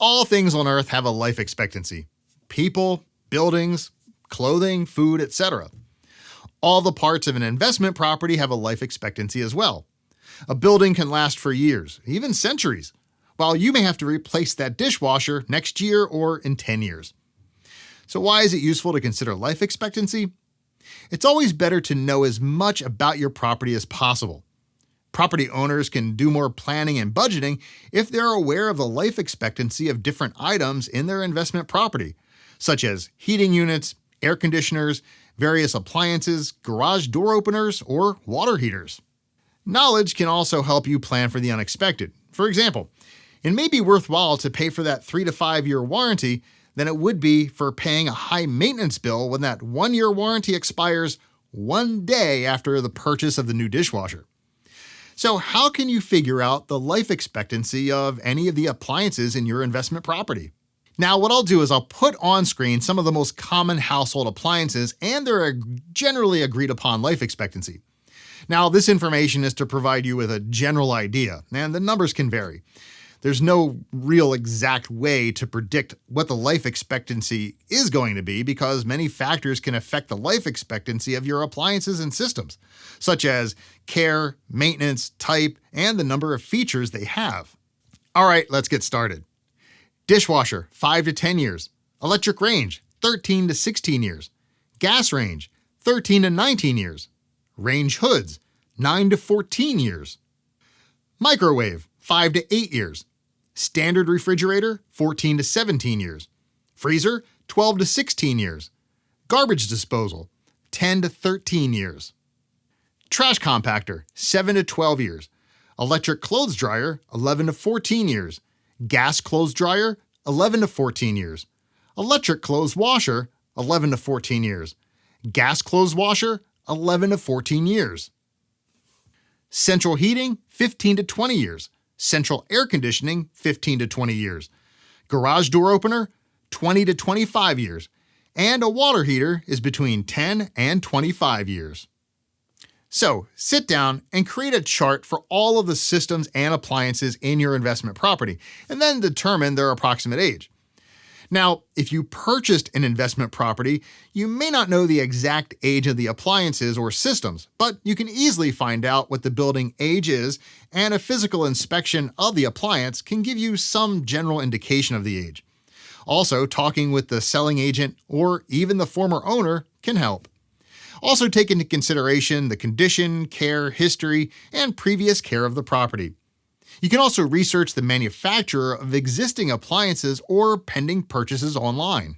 All things on Earth have a life expectancy. People, buildings, clothing, food, etc. All the parts of an investment property have a life expectancy as well. A building can last for years, even centuries, while you may have to replace that dishwasher next year or in 10 years. So why is it useful to consider life expectancy? It's always better to know as much about your property as possible. Property owners can do more planning and budgeting if they're aware of the life expectancy of different items in their investment property, such as heating units, air conditioners, various appliances, garage door openers, or water heaters. Knowledge can also help you plan for the unexpected. For example, it may be worthwhile to pay for that 3 to 5 year warranty than it would be for paying a high maintenance bill when that 1 year warranty expires one day after the purchase of the new dishwasher. So how can you figure out the life expectancy of any of the appliances in your investment property? Now, what I'll do is I'll put on screen some of the most common household appliances and their generally agreed upon life expectancy. Now, this information is to provide you with a general idea, and the numbers can vary. There's no real exact way to predict what the life expectancy is going to be because many factors can affect the life expectancy of your appliances and systems, such as care, maintenance, type, and the number of features they have. All right, let's get started. Dishwasher, 5 to 10 years. Electric range, 13 to 16 years. Gas range, 13 to 19 years. Range hoods, 9 to 14 years. Microwave, 5 to 8 years. Standard refrigerator, 14 to 17 years. Freezer, 12 to 16 years. Garbage disposal, 10 to 13 years. Trash compactor, 7 to 12 years. Electric clothes dryer, 11 to 14 years. Gas clothes dryer, 11 to 14 years. Electric clothes washer, 11 to 14 years. Gas clothes washer, 11 to 14 years. Central heating, 15 to 20 years. Central air conditioning, 15 to 20 years. Garage door opener, 20 to 25 years. And a water heater is between 10 and 25 years. So, sit down and create a chart for all of the systems and appliances in your investment property, and then determine their approximate age. Now, if you purchased an investment property, you may not know the exact age of the appliances or systems, but you can easily find out what the building age is, and a physical inspection of the appliance can give you some general indication of the age. Also, talking with the selling agent or even the former owner can help. Also take into consideration the condition, care, history, and previous care of the property. You can also research the manufacturer of existing appliances or pending purchases online.